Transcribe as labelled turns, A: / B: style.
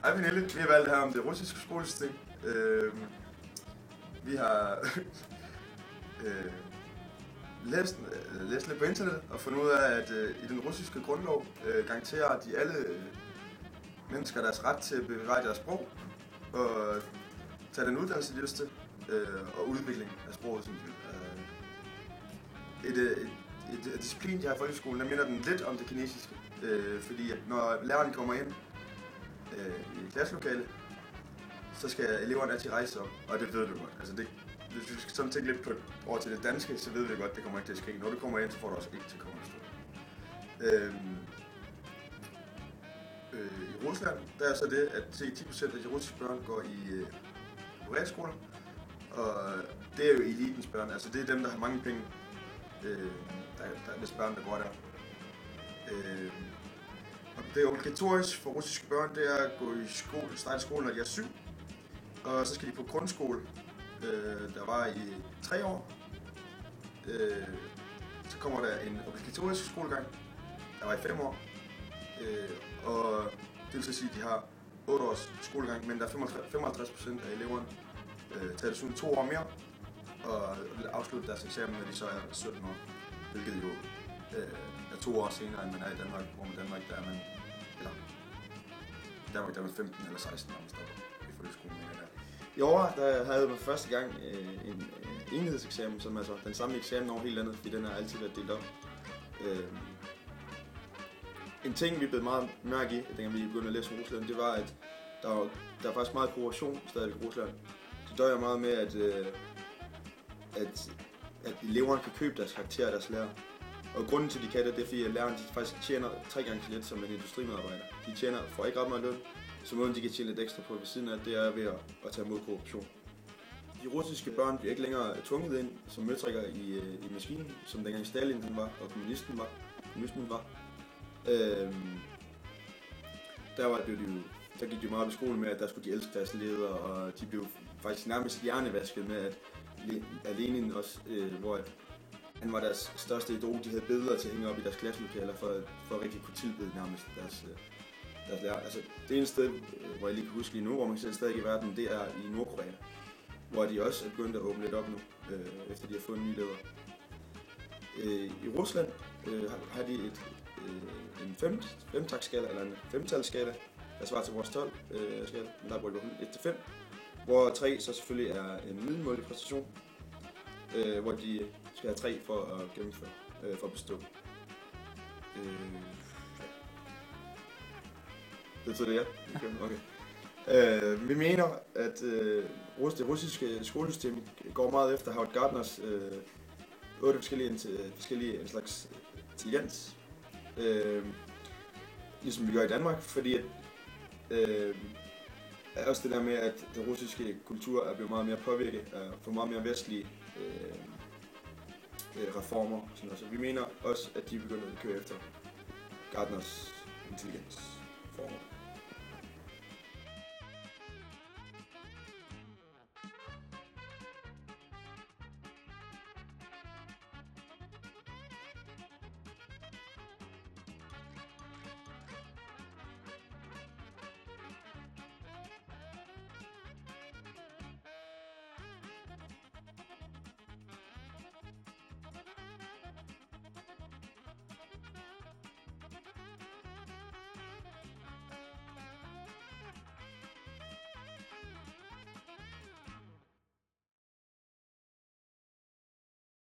A: Hej Pernille, vi har valgt her om det russiske skolesystem. Vi har læst lidt på internet og fundet ud af, at i den russiske grundlov garanterer de alle mennesker deres ret til at bevare deres sprog og tage den uddannelse, de lyst til, og udvikling af sproget, som et disciplin, de har i folkeskolen, der minder den lidt om det kinesiske, fordi at når læreren kommer ind i klasselokalet, så skal eleverne altid rejse op, og det ved du godt. Altså hvis du skal sådan tænke lidt over til det danske, så ved vi godt, det kommer ikke til at ske. Når du kommer ind, så får du også ikke til at komme at stå. I Rusland, der er så det, at 10% af de russiske børn går i realskoler, og det er jo elitens børn, altså det er dem, der har mange penge. Der er vist børn, der går der. Og det er obligatorisk for russiske børn, det er at gå i skole, starte skole, når de er 7. Og så skal de på grundskole, der var i 3 år. Så kommer der en obligatorisk skolegang, der var i 5 år. Og det vil så sige, at de har 8 års skolegang, men der er 55% af eleverne tager desuden 2 år mere og vil afslutte deres eksamen, når de så er 17 år. Hvilket jo er 2 år senere, end man er i Danmark, hvor man i Danmark, der er man, eller Danmark, der er man 15 eller 16, når man stopper i folkeskolen. I år der havde man for første gang en enhedseksamen, som altså den samme eksamen over hele landet, fordi den har altid været delt op. En ting, vi blev meget mærke i, dengang vi begyndte at læse om Rusland, det var, at der er faktisk meget korruption stadig i Rusland. Det døjer meget med, at eleverne kan købe deres karakterer af deres lærer. Og grunden til, at de kan det, er fordi, at lærerne faktisk tjener 3 gange så lidt som en industrimedarbejder. De får ikke ret meget løn, så måden de kan tjene lidt ekstra på ved siden af, det er ved at tage imod korruption. De russiske børn bliver ikke længere tvunget ind som møtrikker i maskinen, som dengang Stalin han var, og kommunismen var. Der gik de meget op i skolen med, at der skulle de elske deres ledere, og de blev faktisk nærmest hjernevasket med, at Lenin også, hvor han var deres største idol, de havde billeder til at hænge op i deres klasselokaler, for at rigtig kunne tilbede nærmest deres lærer. Altså, det ene sted, hvor jeg lige kan huske lige nu, hvor man ser stadig i verden, det er i Nordkorea, hvor de også er begyndt at åbne lidt op nu, efter de har fået en ny leder. I Rusland har de en 5-taksskala, eller en 5-talsskala, der svarer til vores 12-skala, men der bruger vi 1-5, hvor 3 så selvfølgelig er en middelmådig præstation, hvor de skal have 3 for at gennemføre, for at bestå. Det betyder det, ja? Okay. Vi mener, at det russiske skolesystem går meget efter Howard Gardners 8 forskellige en slags intelligens, ligesom vi gør i Danmark, fordi også det der med, at den russiske kultur er blevet meget mere påvirket for meget mere vestlige reformer. Så vi mener også, at de begynder at køre efter Gardners intelligensformer.